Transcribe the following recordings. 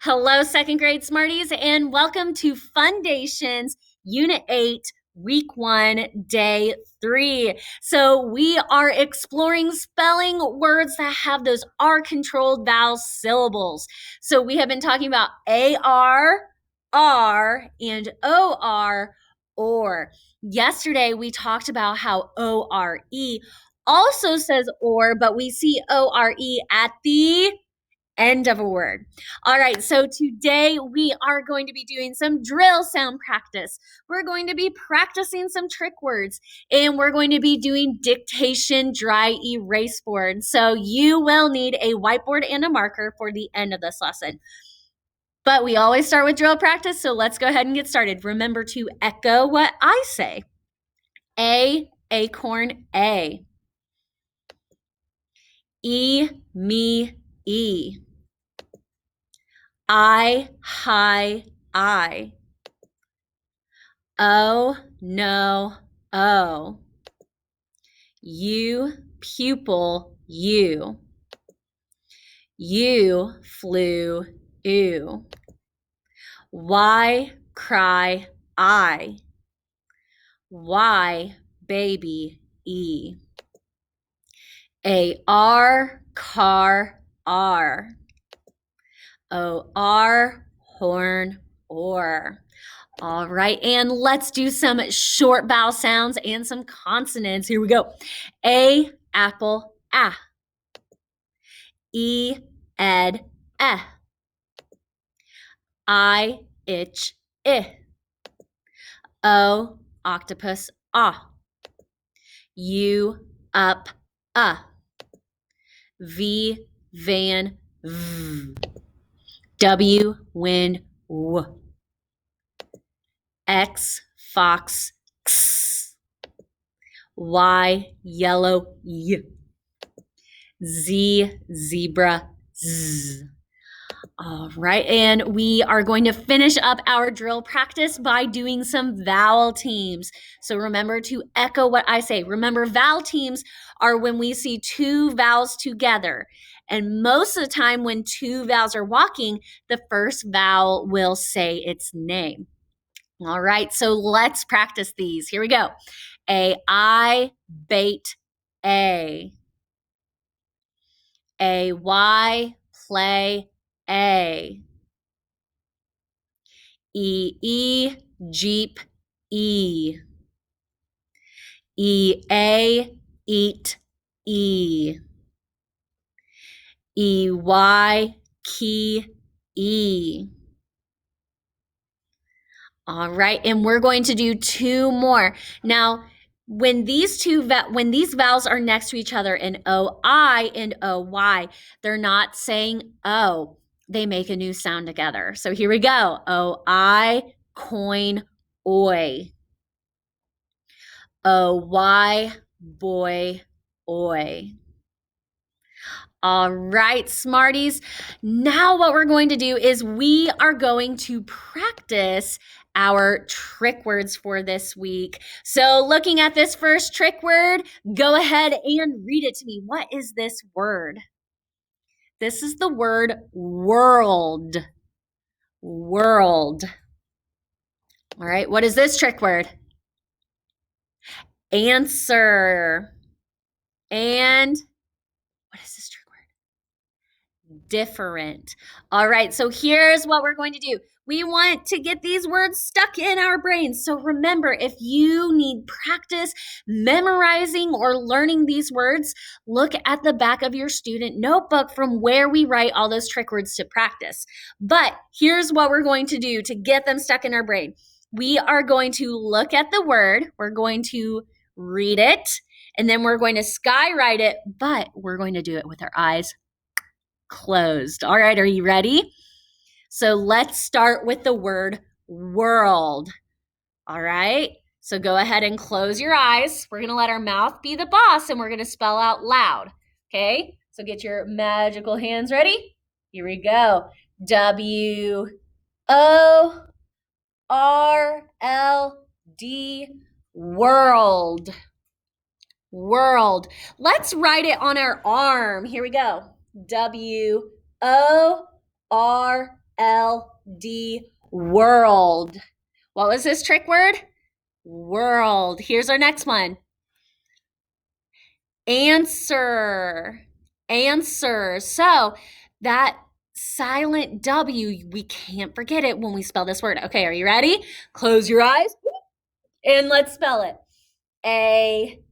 Hello, second grade Smarties, and welcome to Fundations, Unit 8, Week 1, Day 3. So we are exploring spelling words that have those R-controlled vowel syllables. So we have been talking about A-R, R, and O-R, or. Yesterday, we talked about how O-R-E also says or, but we see O-R-E at the end of a word. All right, so today we are going to be doing some drill sound practice. We're going to be practicing some trick words, and we're going to be doing dictation dry erase board. So you will need a whiteboard and a marker for the end of this lesson. But we always start with drill practice, so let's go ahead and get started. Remember to echo what I say. A, acorn, A. E, me, E. I, hi, I. Oh, no, oh. You, pupil, you. You, flew, ew. Why, cry, I. Why, baby, E. A, R, car, R. O-R, horn, or. All right, and let's do some short vowel sounds and some consonants. Here we go. A, apple, ah. E, ed, eh. I, itch, I. O, octopus, ah. U, up, V, van, v. W, win, w. X, fox, x. Y, yellow, y. Z, zebra, z. All right, and we are going to finish up our drill practice by doing some vowel teams. So remember to echo what I say. Remember, vowel teams are when we see two vowels together. And most of the time when two vowels are walking, the first vowel will say its name. All right, so let's practice these. Here we go. A, I, bait, A. A, Y, play, A. E, jeep, E. A, eat, E. Key, E. All right, and we're going to do two more. Now, when these vowels are next to each other in O-I and O-Y, they're not saying O. They make a new sound together. So here we go. O-I, coin, oi. O-Y, boy, oi. All right, Smarties. Now what we're going to do is we are going to practice our trick words for this week. So looking at this first trick word, go ahead and read it to me. What is this word? This is the word world. World. All right, what is this trick word? Answer. And what is this trick word? Different. All right, so here's what we're going to do. We want to get these words stuck in our brains. So remember, if you need practice memorizing or learning these words, look at the back of your student notebook from where we write all those trick words to practice. But here's what we're going to do to get them stuck in our brain. We are going to look at the word, we're going to read it, and then we're going to skywrite it, but we're going to do it with our eyes closed. All right, are you ready? So let's start with the word world. All right, so go ahead and close your eyes. We're going to let our mouth be the boss, and we're going to spell out loud. Okay, so get your magical hands ready. Here we go. W-O-R-L-D, world. World. Let's write it on our arm. Here we go. W-O-R-L-D. world. What was this trick word? World. Here's our next one. Answer. Answer. So that silent W, we can't forget it when we spell this word. Okay, are you ready? Close your eyes and let's spell it. A-N-S-W-E-R.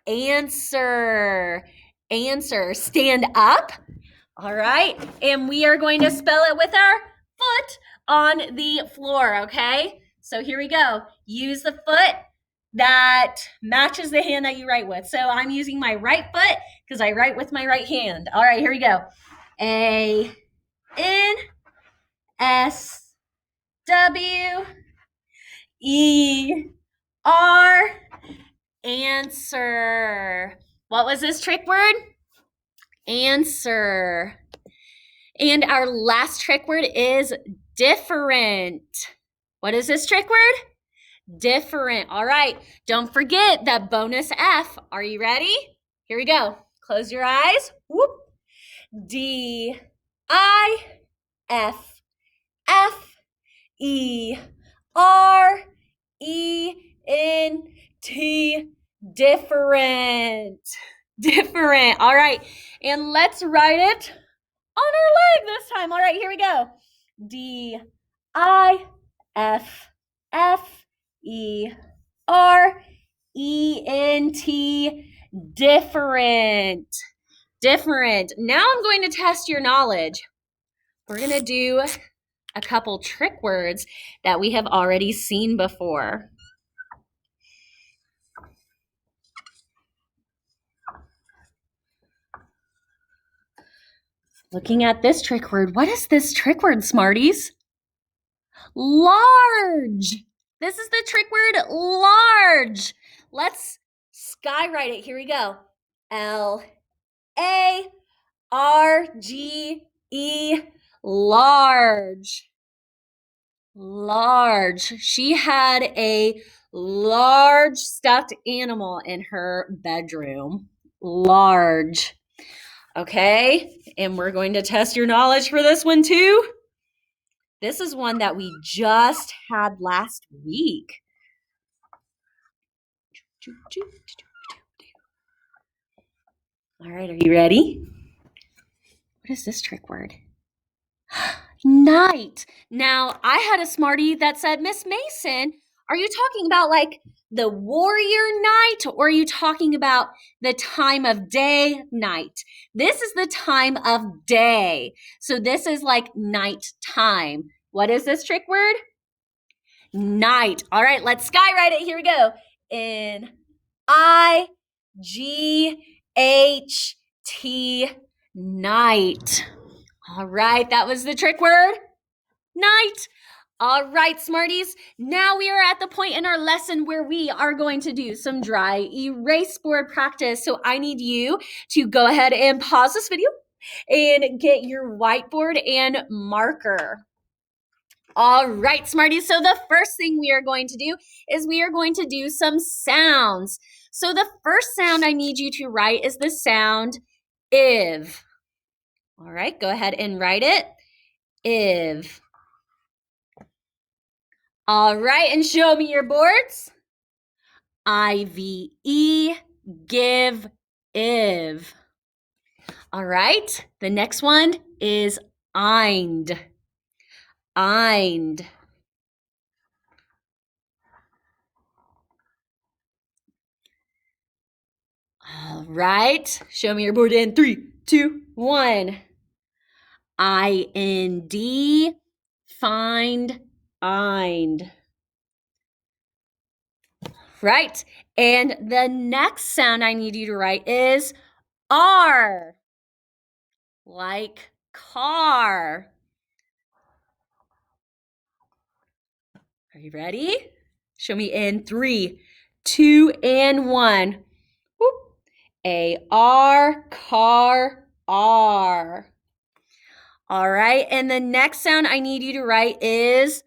Answer. Answer. Stand up. All right. And we are going to spell it with our foot on the floor, okay? So here we go. Use the foot that matches the hand that you write with. So I'm using my right foot because I write with my right hand. All right, here we go. A-N-S-W-E-R. Answer. What was this trick word? Answer. And our last trick word is different. What is this trick word? Different. All right. Don't forget that bonus F. Are you ready? Here we go. Close your eyes. Whoop. D-I-F-F-E-R-E-N-T. Different. Different. All right. And let's write it on our leg this time. All right, here we go. D-I-F-F-E-R-E-N-T. Different. Different. Now I'm going to test your knowledge. We're going to do a couple trick words that we have already seen before. Looking at this trick word, what is this trick word, Smarties? Large. This is the trick word, large. Let's skywrite it. Here we go. L-A-R-G-E, large. Large. She had a large stuffed animal in her bedroom. Large. Okay, and we're going to test your knowledge for this one too. This is one that we just had last week. All right, are you ready? What is this trick word? Night. Now, I had a Smartie that said, Miss Mason, are you talking about like the warrior night, or are you talking about the time of day, night? This is the time of day. So this is like night time. What is this trick word? Night. All right, let's skywrite it. Here we go. N-I-G-H-T, night. All right, that was the trick word. Night. All right, Smarties. Now we are at the point in our lesson where we are going to do some dry erase board practice. So I need you to go ahead and pause this video and get your whiteboard and marker. All right, Smarties. So the first thing we are going to do is we are going to do some sounds. So the first sound I need you to write is the sound IV. All right, go ahead and write it. IV. All right, and show me your boards. I-V-E, give, IV. All right, the next one is eind. Eind. All right, show me your board in 3, 2, 1. I-N-D, find, eind. Right, and the next sound I need you to write is R, like car. Are you ready? Show me in 3, 2, and 1. Whoop. A-R, car, R. All right, and the next sound I need you to write is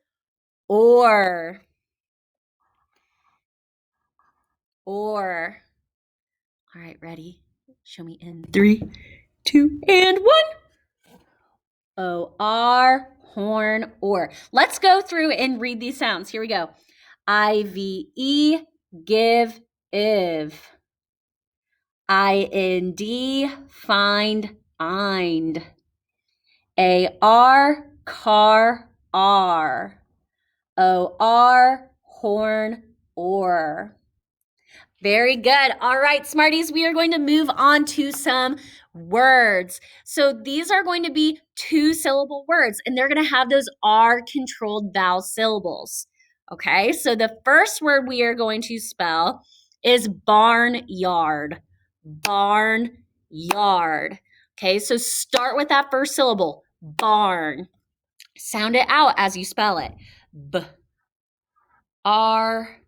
or. Or. All right, ready? Show me in 3, 2, and 1. O-R, horn, or. Let's go through and read these sounds. Here we go. I-V-E, give, if. I-N-D, find, ind. A-R, car, R. O-R, horn, or. Very good. All right, Smarties, we are going to move on to some words. So these are going to be 2-syllable words, and they're going to have those R-controlled vowel syllables. Okay, so the first word we are going to spell is barnyard. Barnyard. Okay, so start with that first syllable, barn. Sound it out as you spell it. B, R,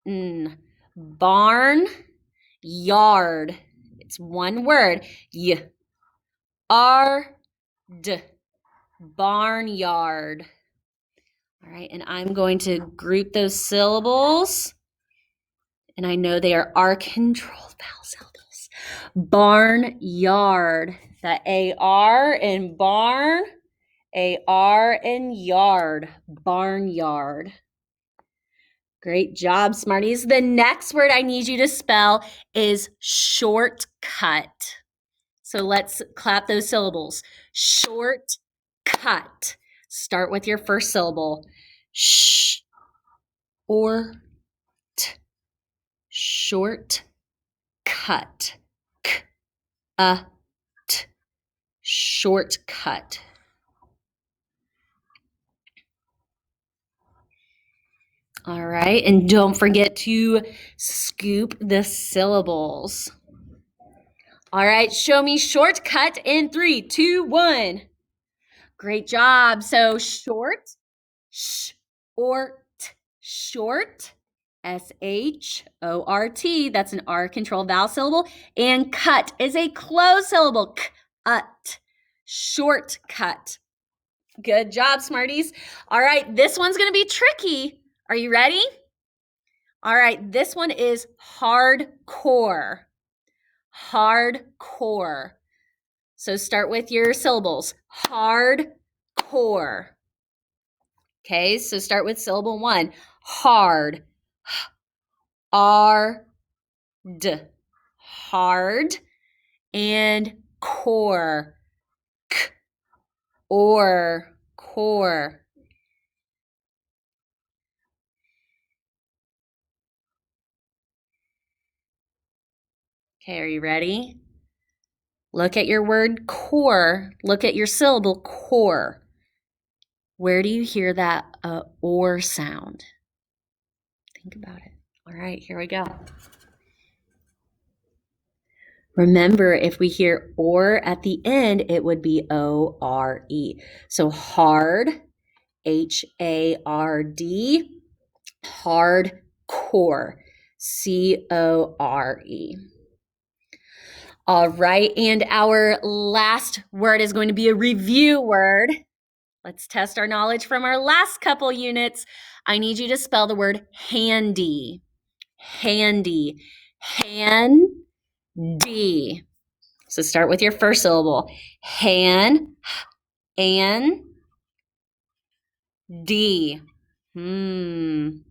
N. Barn, yard. It's one word. Y, R, D. Barnyard. All right, and I'm going to group those syllables. And I know they are R-controlled vowel syllables. Barnyard. That A-R in barn, A-R in yard. Barnyard. Great job, Smarties. The next word I need you to spell is shortcut. So let's clap those syllables. Shortcut. Start with your first syllable. Sh or t. Shortcut. K, t. Shortcut. All right, and don't forget to scoop the syllables. All right, show me shortcut in 3, 2, 1. Great job. So short, sh or t, short, S-H-O-R-T, that's an R-controlled vowel syllable, and cut is a closed syllable, k-ut, shortcut. Good job, Smarties. All right, this one's going to be tricky. Are you ready? All right, this one is hardcore. Hardcore. So start with your syllables. Hardcore. Okay, so start with syllable 1. Hard. R-d. Hard. And core. K. Or. Core. Okay, are you ready? Look at your word core. Look at your syllable core. Where do you hear that or sound? Think about it. All right, here we go. Remember, if we hear or at the end, it would be O-R-E. So hard, H-A-R-D, hardcore, C-O-R-E. All right, and our last word is going to be a review word. Let's test our knowledge from our last couple units. I need you to spell the word handy. Handy. Handy. So start with your first syllable. Han, an, D. An,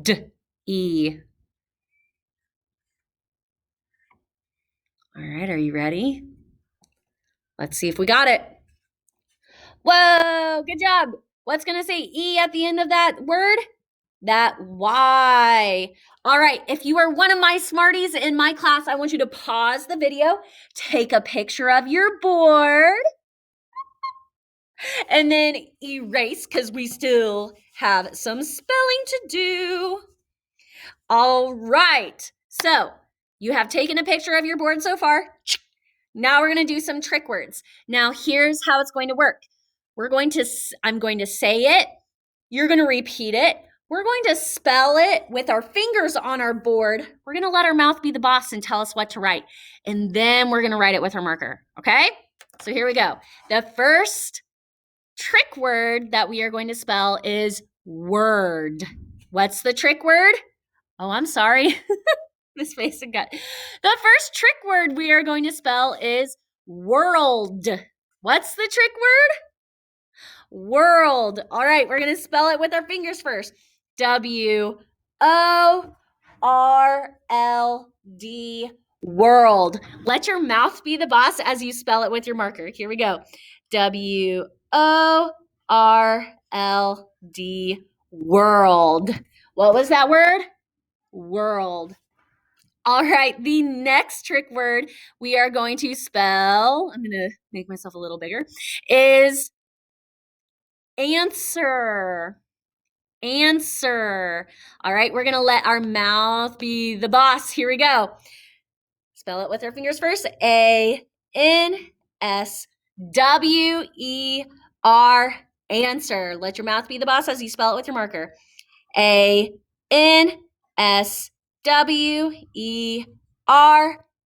D, E. All right, are you ready? Let's see if we got it. Whoa, good job. What's going to say E at the end of that word? That Y. All right, if you are one of my Smarties in my class, I want you to pause the video, take a picture of your board, and then erase because we still have some spelling to do. All right, so you have taken a picture of your board so far. Now we're going to do some trick words. Now here's how it's going to work. I'm going to say it. You're going to repeat it. We're going to spell it with our fingers on our board. We're going to let our mouth be the boss and tell us what to write. And then we're going to write it with our marker, okay? So here we go. The first trick word that we are going to spell is word. What's the trick word? Oh, I'm sorry. This face and gut. The first trick word we are going to spell is world. What's the trick word? World. All right, we're going to spell it with our fingers first. W-O-R-L-D. World. Let your mouth be the boss as you spell it with your marker. Here we go. W-O-R-L-D. World. What was that word? World. All right, the next trick word we are going to spell, I'm going to make myself a little bigger, is answer. Answer. All right, we're going to let our mouth be the boss. Here we go. Spell it with our fingers first. A-N-S-W-E-R. Answer. Let your mouth be the boss as you spell it with your marker. A-N-S-W-E-R.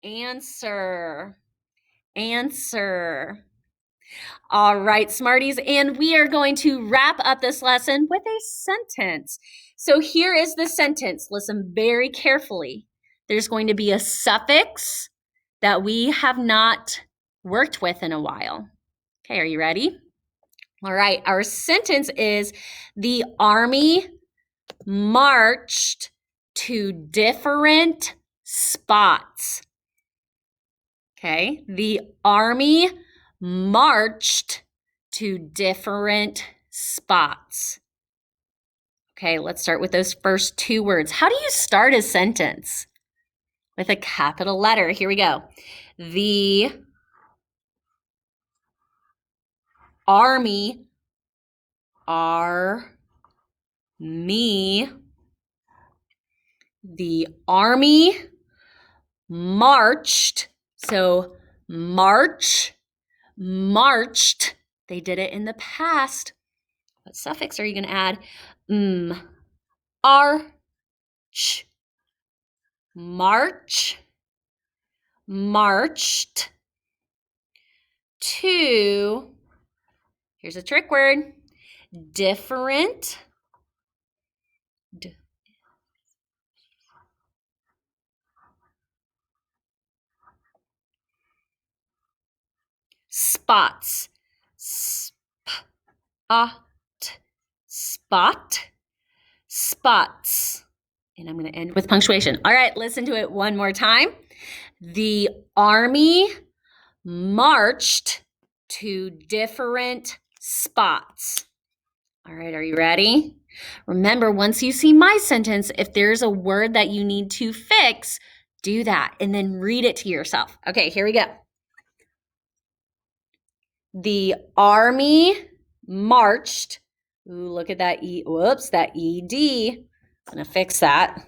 Answer. Answer. All right, Smarties, and we are going to wrap up this lesson with a sentence. So here is the sentence. Listen very carefully. There's going to be a suffix that we have not worked with in a while. Okay, are you ready? All right, our sentence is the army marched to different spots. Okay, the army marched to different spots. Okay, let's start with those first two words. How do you start a sentence? With a capital letter. Here we go. The army, the army marched. So marched. They did it in the past. What suffix are you going to add? Arch. Marched to, here's a trick word, different spots. Spots. And I'm going to end with punctuation. All right, listen to it one more time. The army marched to different spots. All right, are you ready? Remember, once you see my sentence, if there's a word that you need to fix, do that and then read it to yourself. Okay, here we go. The army marched. Ooh, look at that E. Whoops, that ED. I'm going to fix that.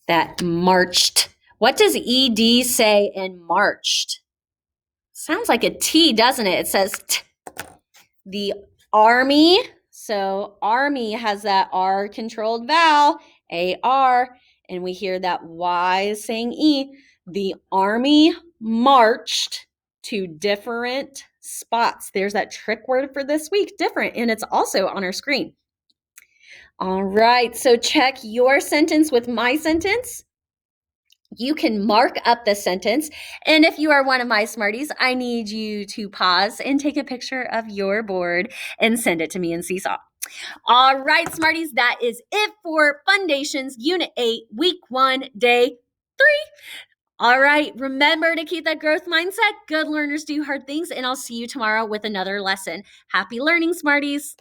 That marched. What does ED say in marched? Sounds like a T, doesn't it? It says T. The army. So army has that R controlled vowel, A-R, and we hear that Y is saying E. The army marched to different spots. There's that trick word for this week, different, and it's also on our screen. All right, so check your sentence with my sentence. You can mark up the sentence, and if you are one of my Smarties, I need you to pause and take a picture of your board and send it to me in Seesaw. All right, Smarties, that is it for Fundations Unit 8, Week 1, Day 3. All right, remember to keep that growth mindset. Good learners do hard things, and I'll see you tomorrow with another lesson. Happy learning, Smarties.